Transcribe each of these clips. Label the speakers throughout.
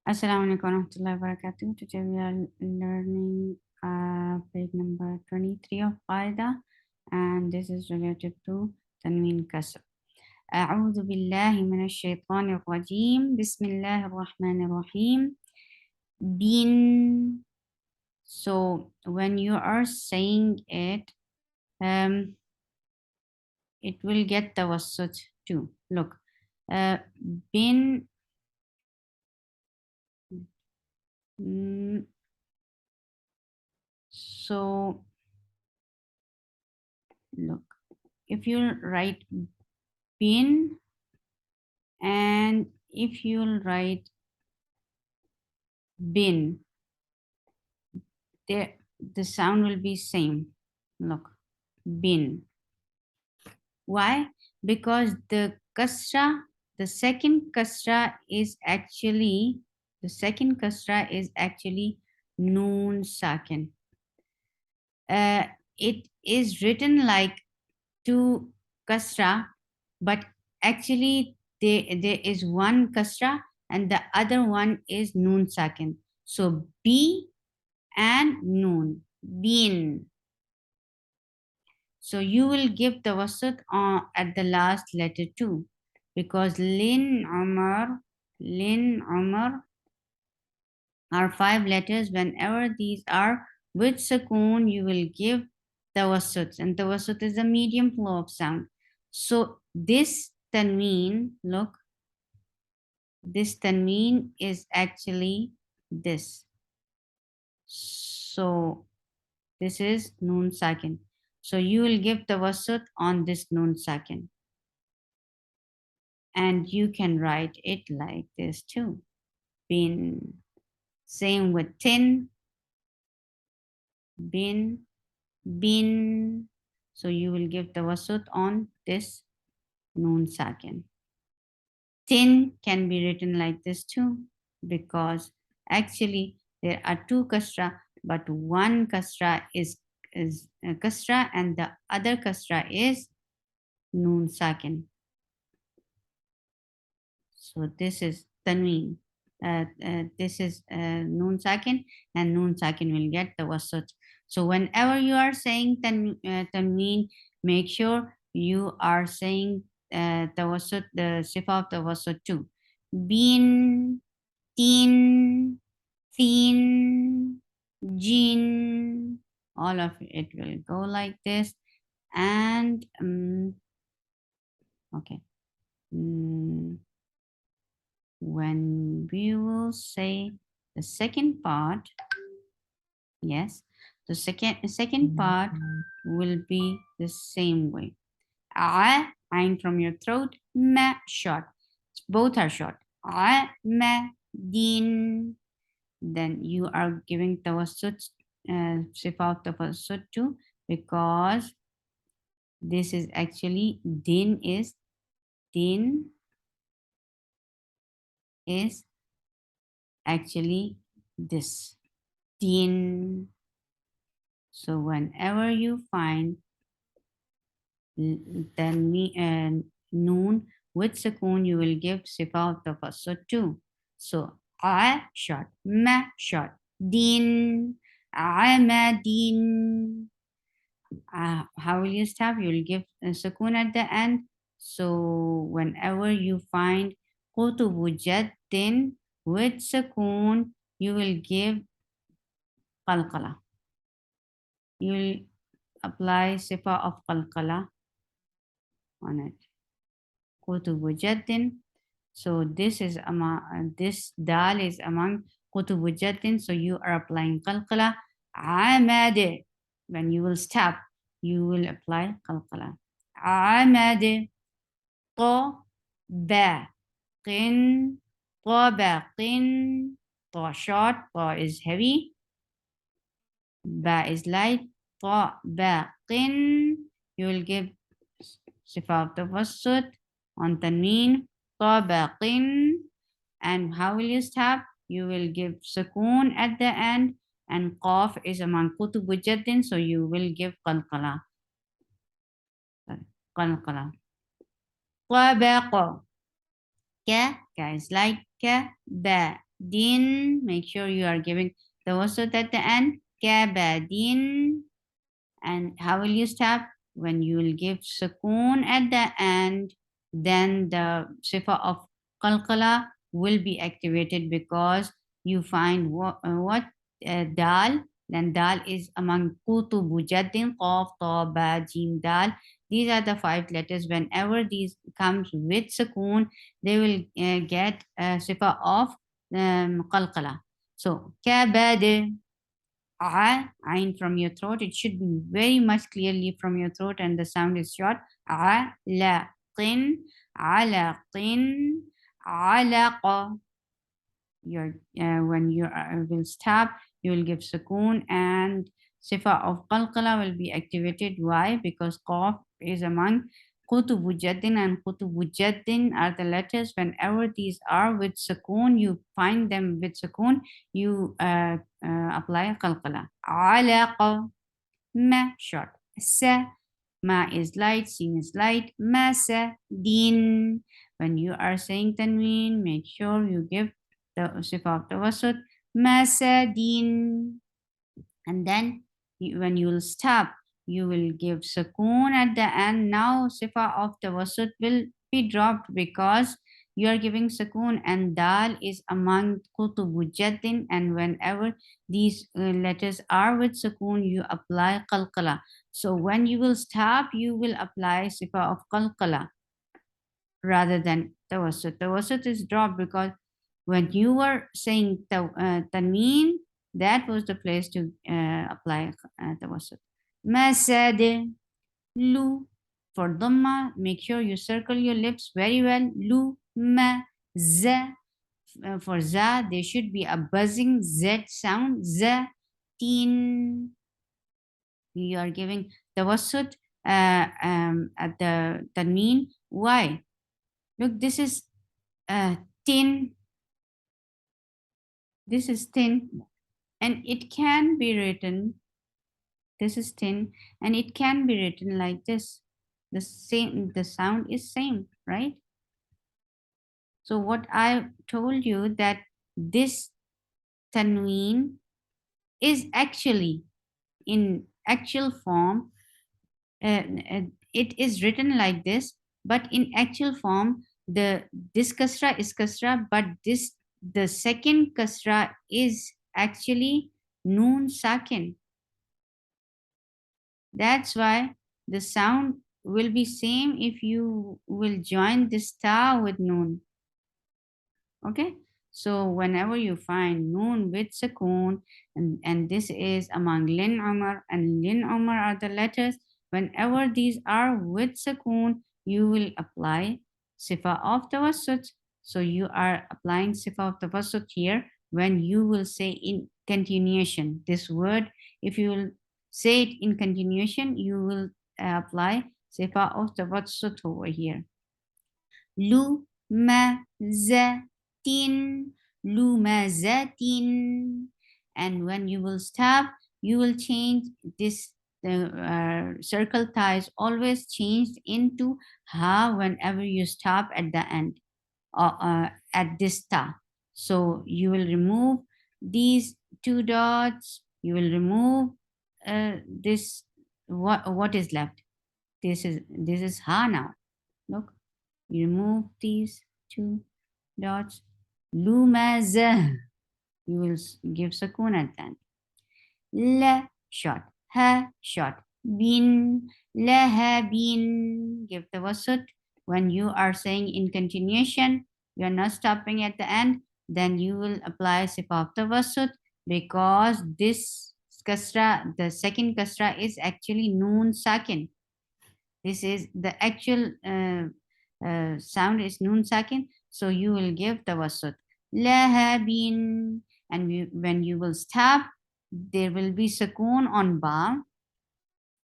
Speaker 1: Assalamu alaikum warahmatullahi wabarakatuh. Today we are learning page number 23 of Qaida, and this is related to Tanween Kasr. أعوذ بالله من الشيطان الرجيم بسم الله الرحمن الرحيم. Bin. So when you are saying it, it will get tawassut too. Look, bin. So look, if you write bin and if you'll write bin, the sound will be same. Look, bin. Why? Because the kasra, the second kasra is actually noon sakin. It is written like two kasra, but actually there is one kasra and the other one is noon sakin. So B and noon, bin. So you will give the wasat at the last letter too, because lin Umar are 5 letters. Whenever these are with sukoon, you will give tawassut, and tawassut is a medium flow of sound. So this tanween, look, this tanween is actually this. So this is noon sakin. So you will give tawassut on this noon sakin. And you can write it like this too. Bin. Same with tin. Bin. Bin. So you will give tawassut on this noon sakin. Tin can be written like this too, because actually there are two kasra, but one kasra is kasra and the other kasra is noon sakin. So this is tanween. This is noon sakin, and noon sakin will get tawassut. So whenever you are saying tanween, make sure you are saying tawassut, the sifa of tawassut too. Bin, tin, thin, jin. All of it will go like this. And okay. When we will say the second part, yes, the second part will be the same way. Ain from your throat, ma short. Both are short. Ma din. Then you are giving tawassut, sifa tawassut too, because this is actually din is actually this din. So whenever you find the noon with sukoon, you will give sifa of tafassut too. So a short, ma short, din, amadin. How will you stop? You will give sukoon at the end. So whenever you find qutubu jaddin with sukoon, you will give qalqala. You will apply sifa of qalqala on it. Qutubu jaddin. So this is this dal is among qutubu jaddin. So you are applying qalqala. Amade. When you will stop, you will apply qalqala. Amade. To ba. Qin. Tabaqin. Ta short. Ta is heavy. Ba is light. Tabaqin. You will give sifa of tawassut on tanween. Tabaqin. And how will you stop? You will give sukoon at the end, and qaf is among kutubu jaddin, so you will give qalqala. Qalqala. Tabaqa. Ka is like ka, ba. din. Make sure you are giving the wasut at the end. Kabadin. And how will you stop? When you will give sukoon at the end, then the sifa of qalqala will be activated because you find what dal. Then dal is among kutubu jaddin, qaf, ta, ba, jim, dal. These are the five letters. Whenever these comes with sukoon, they will get a sifa of qalqala. So kabad, ain from your throat. It should be very much clearly from your throat, and the sound is short. La qin, ala qin, alaqa. When you will stop, you will give sukoon, and sifa of qalqala will be activated. Why? Because qaf is among qutubu jaddin, and qutubu jaddin are the letters. Whenever these are with sukoon, you find them with sukoon, you apply qalqala. Alaqa, ma short, sa, ma is light, sin is light, masa, din. When you are saying tanween, make sure you give the sifa of tawassut, masa, din. And then when you will stop, you will give sukoon at the end. Now sifa of tawassut will be dropped because you are giving sukoon, and dal is among kutubu jaddin, and whenever these letters are with sukoon, you apply qalqala. So when you will stop, you will apply sifa of qalqala rather than tawassut. Tawassut is dropped because when you were saying tanween, that was the place to apply tawassut. Masad, lu. For dhamma, make sure you circle your lips very well. Lu, ma, za. For za, there should be a buzzing z sound. Za, tin. You are giving tawassut at the tanween. Why? Look, this is tin. This is tin, and it can be written. This is tin, and it can be written like this. The same. The sound is same, right? So what I told you that this tanween is actually in actual form. It is written like this, but in actual form, this kasra is kasra, but the second kasra is actually noon sakin. That's why the sound will be same if you will join this ta with noon. Okay, so whenever you find noon with sukoon, and this is among lin umar, and lin umar are the letters. Whenever these are with sukoon, you will apply sifa of tawassut. So you are applying sifa of tawassut here when you will say in continuation this word. If you will say it in continuation, you will apply sifa of tawassut over here. Lumazatin, lumazatin. And when you will stop, you will change this. The circle ties always changed into ha whenever you stop at the end, at this ta. So you will remove these two dots. You will remove this. What is left? This is ha now. Look. You remove these two dots. Lumaza. You will give sukoon at the end. La short. Ha short. Bin. Laha bin. Give the wasut. When you are saying in continuation, you are not stopping at the end, then you will apply sifa of tawassut because this kasra, the second kasra is actually noon sakin. This is the actual sound is noon sakin. So you will give tawassut. Lahabin. And when you will stop, there will be sukoon on ba.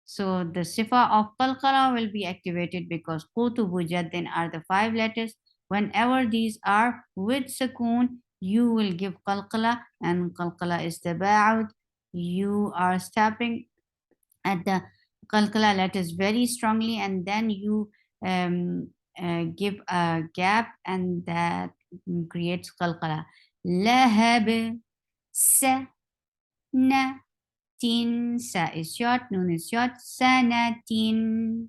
Speaker 1: So the sifa of qalqala will be activated because qutubu jaddin are the five letters. Whenever these are with sukoon, you will give qalqala, and qalqala is the ba'ud. You are stopping at the qalqala letters very strongly, and then you give a gap, and that creates qalqala. lahab, sa, na, tin. Sa is short, nun is short, sanatin.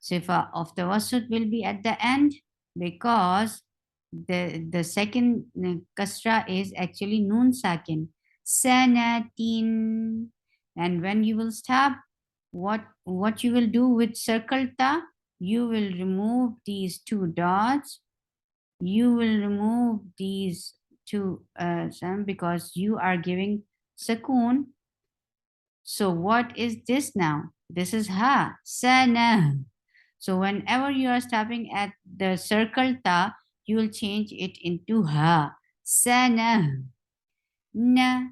Speaker 1: Sifa of tawassut will be at the end because the second kasra is actually nun sakin. Sanatin. And when you will stop, what you will do with circle ta, you will remove these two dots. You will remove these two some because you are giving sakun. So what is this now? This is ha, sana. So whenever you are stopping at the circle ta, you will change it into ha, sana, na,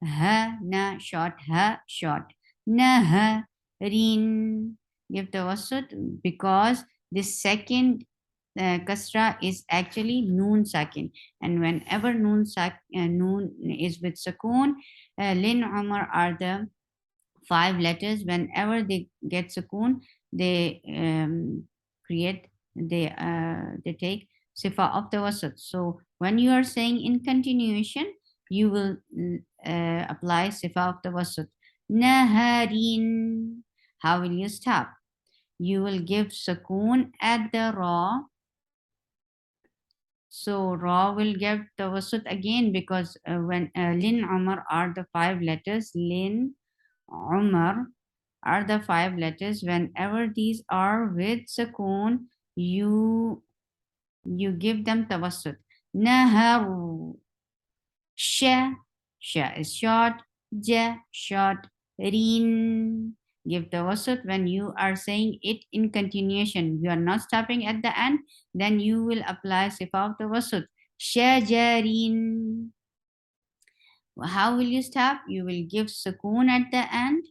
Speaker 1: ha, na, short, ha, short, na, ha, rin. Give tawassut because this second kasra is actually noon sakin, and whenever noon is with sakun, lin umar are the 5 letters. Whenever they get sukoon, they create, they take sifa of tawassut. So when you are saying in continuation, you will apply sifa of tawassut. Naharin. How will you stop? You will give sukoon at the ra. So ra will give tawassut again because when lin umar are the 5 letters. Lin umar are the 5 letters. Whenever these are with sukoon, you give them tawassut. Nahar. Sha. Sha is short. Ja short. Rin. Give tawassut when you are saying it in continuation. You are not stopping at the end. Then you will apply sifa of tawassut. Shajarin. How will you stop? You will give sukoon at the end.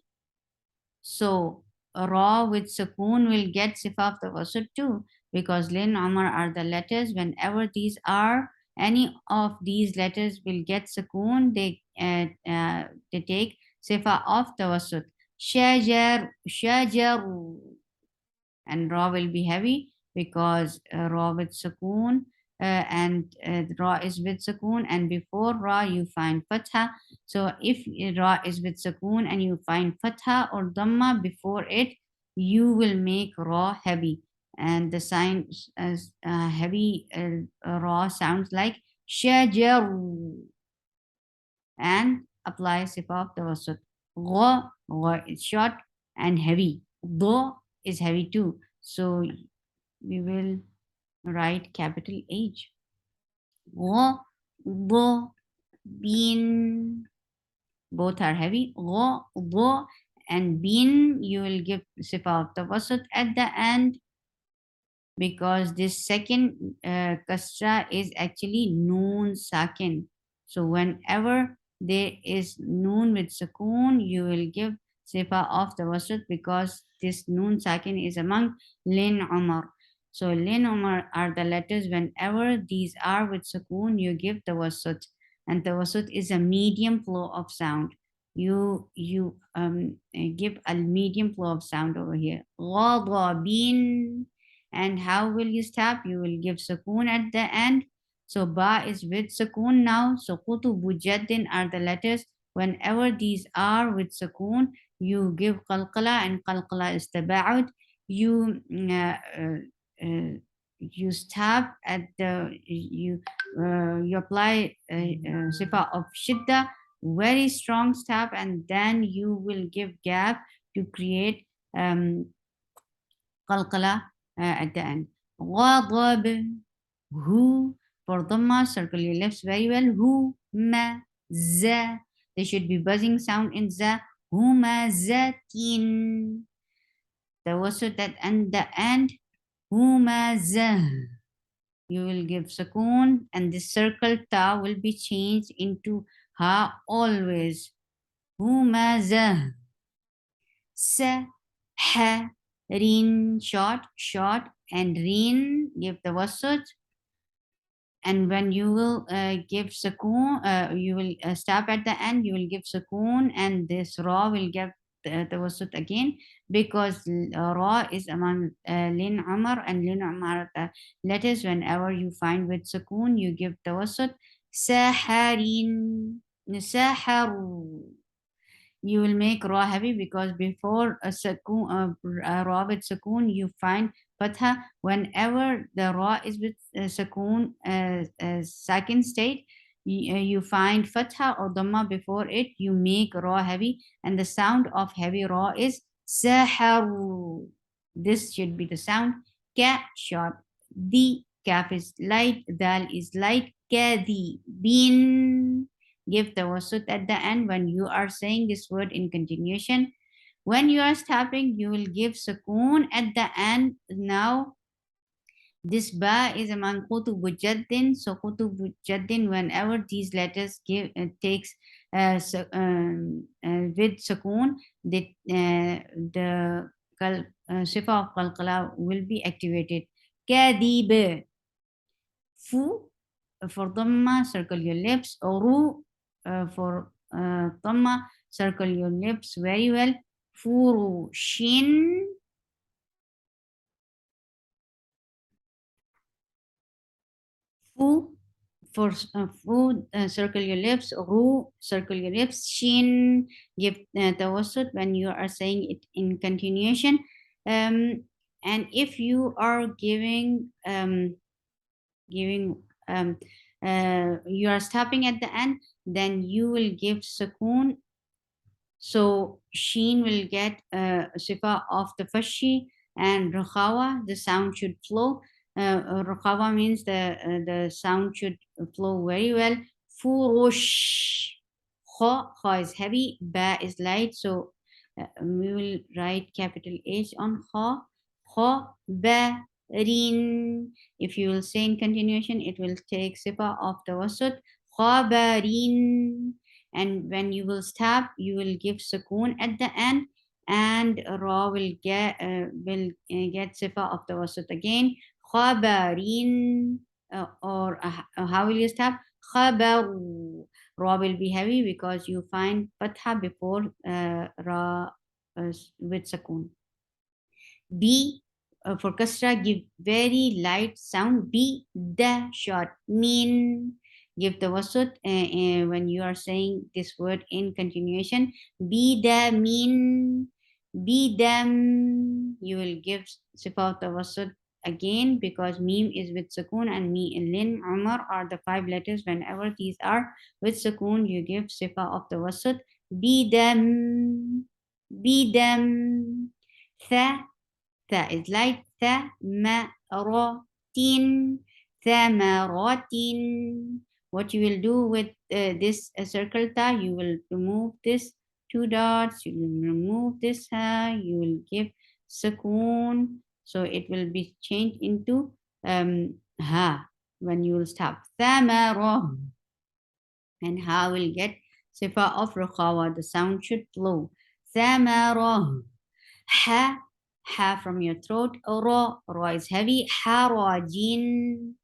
Speaker 1: So ra with sukoon will get sifa of tawassut too because lin umar are the letters. Whenever these are, any of these letters will get sukoon, they take sifa of tawassut. Shajar, shajar, and ra will be heavy because ra with sukoon, and ra is with sukoon, and before ra you find fatha. So if ra is with sukoon and you find fatha or dhamma before it, you will make ra heavy, and the sign as heavy ra sounds like shajar, and apply sifa of tawassut. Gha is short and heavy. Do is heavy too. So we will write capital H. Gha, do, bin. Both are heavy. Gha, do, and bin. You will give sifa of tawassut at the end because this second kasra is actually noon sakin. So whenever there is noon with sukoon, you will give sifa of tawassut because this noon sakin is among lin umar. So lin umar are the letters. Whenever these are with sukoon, you give tawassut, and tawassut is a medium flow of sound. You give a medium flow of sound over here. Ghadabin. And how will you stop? You will give sukoon at the end. So ba is with sukoon now. So kutubu jaddin are the letters. Whenever these are with sukoon, you give qalqala, and qalqala is taba'ud. You you stop at the you apply sifa of shidda, very strong stop, and then you will give gap to create qalqala at the end. غضب. Who. For dhamma, circle your lips very well. Who. Ma. Za. There should be buzzing sound in za. Huma zatin. There was so that and the end. Huma za. You will give sukoon, and this circle ta will be changed into ha always. Huma za. Sa. Ha. Rin. Short, short, and rin. Give the wasut. And when you will give sukoon, you will stop at the end, you will give sukoon, and this ra will tawassut again, because ra is among lin umar, and lin umar letters. Whenever you find with sukoon, you give tawassut. Saharin, saharu. You will make ra heavy, because before a sukoon, a ra with sukoon, you find fatha. Whenever the ra is with sukoon, second state, you find fatha or dhamma before it, you make ra heavy, and the sound of heavy ra is saharu. This should be the sound. Ka short, the kaf is light, dal is light, kadi bin. Give tawassut at the end when you are saying this word in continuation. When you are stopping, you will give sukoon at the end. Now, this ba is among kutubu jaddin. So kutubu jaddin, whenever these letters takes with sukoon, the sifa of qalqala will be activated. Kadib. Fu, for dhamma, circle your lips. Ru, for dhamma, circle your lips very well. Furu, shin. Fu, for fu, circle your lips. Ru, circle your lips. Shin, give tawassut when you are saying it in continuation. And if you are giving you are stopping at the end, then you will give sukoon. So sheen will get sifa of the fashi, and rakhawa, the sound should flow. Rakhawa means the sound should flow very well. Furush, kha is heavy, ba is light, so we will write capital H on kha. Kha ba rin. If you will say in continuation, it will take sifa of the wasut. Khabarin. And when you will stop, you will give sukoon at the end, and ra will get sifa of the wasut again. Khabarin. Or how will you stop? Khabaru. Ra will be heavy because you find fatha before ra with sukoon. B for kasra, give very light sound. B, the short, min. Give the wasut when you are saying this word in continuation. Be the min, be them. You will give sifat the wasut again, because mim is with sukoon, and me, lin, umar are the 5 letters. Whenever these are with sukoon, you give sifa of the wasut. Be them, be them. Tha, tha is light. Thamaratin, thamaratin. What you will do with this circle ta, you will remove this 2 dots, you will remove this ha, you will give sukoon, so it will be changed into ha when you will stop. Thamara, and ha will get sifa of rakhawa, the sound should flow. Thamara. Ha, ha from your throat. Ra, ra is heavy. Harajin.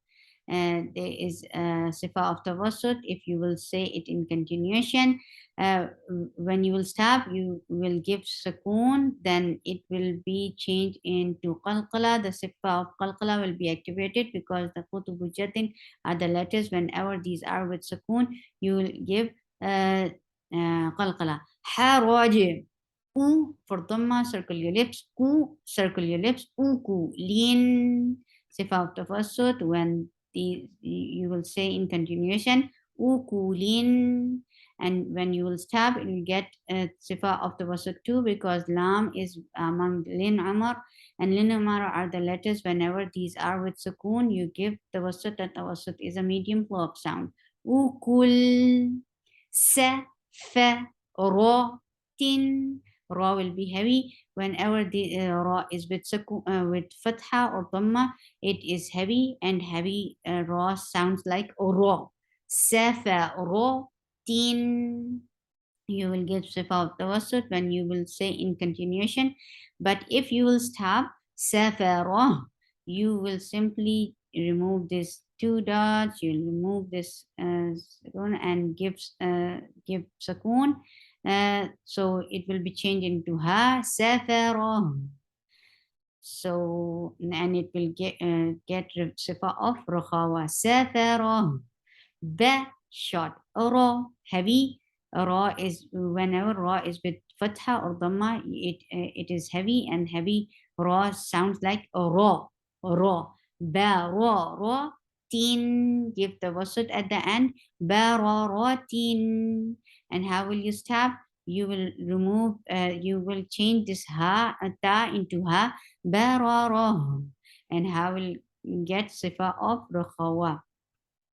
Speaker 1: There is sifa of tawassut. If you will say it in continuation, when you will stop, you will give sukoon, then it will be changed into qalqala. The sifa of qalqala will be activated, because the kutubu jatin are the letters. Whenever these are with sukoon, you will give qalqala. Haraj. U for dhamma, circle your lips. Ku, circle your lips. Uku, lin. Sifa of tawassut, when you will say in continuation, ukulin. And when you will stop, you will get sifa of the wasut too, because lam is among lin umar, and lin umar are the letters. Whenever these are with sukoon, you give the wasut, and the wasut is a medium flow of sound. Ukul, sa, fa, ro, tin. Ra will be heavy. Whenever the ra is with with fatha or dhamma, it is heavy, and heavy ra sounds like ra. Safa, ra, tin. You will get sifa of tawassut when you will say in continuation. But if you will stop, safara, you will simply remove this 2 dots, you'll remove this sukoon, and give sukoon. So it will be changed into ha. Safara. So and it will get sifa of rukhawa. Safara. The short. Ra heavy. Ra is whenever ra is with fatha or dhamma, it is heavy, and heavy ra sounds like a ra. Ra. Ba ra ra. Tin. Give the wasut at the end. Ba ra ra tin. And how will you stop? You will remove. You will change this ha ta into ha. Ba ra ra. And how will get sifa of rukhawa.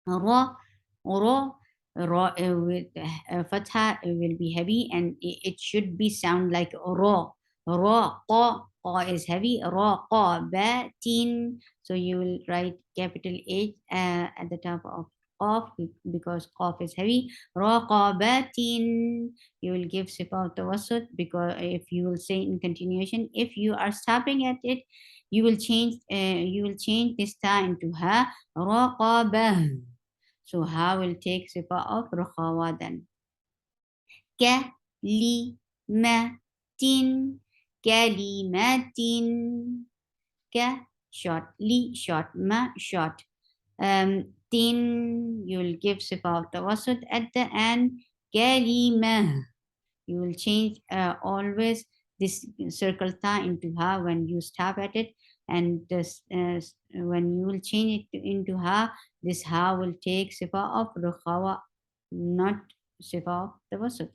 Speaker 1: Ra, ra, ra with fatha will be heavy, and it should be sound like ra. Ra, qa is heavy. Ra, qa, ba, tin. So you will write capital H at the top of qaf because qaf is heavy. Ra, qa, ba, tin. You will give sifa of tawassut because if you will say in continuation, if you are stopping at it, you will change. You will change this ta into ha. Raqaba. So ha will take sifa of rukhawa then. Kalimatin. Kalimatin. Ka short. Li short. Ma short. Tin you will give sifa of tawassut at the end. Kalima. You will change always this circle ta into ha when you stop at it, and this when you will change it into ha, this ha will take sifa of rukhawa, not sifa of tawassut.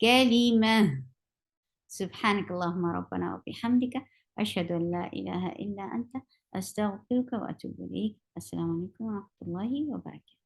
Speaker 1: Kalima. سبحانك اللهم ربنا وبحمدك أشهد أن لا إله إلا أنت أستغفرك وأتوب إليك. السلام عليكم ورحمة الله وبركاته.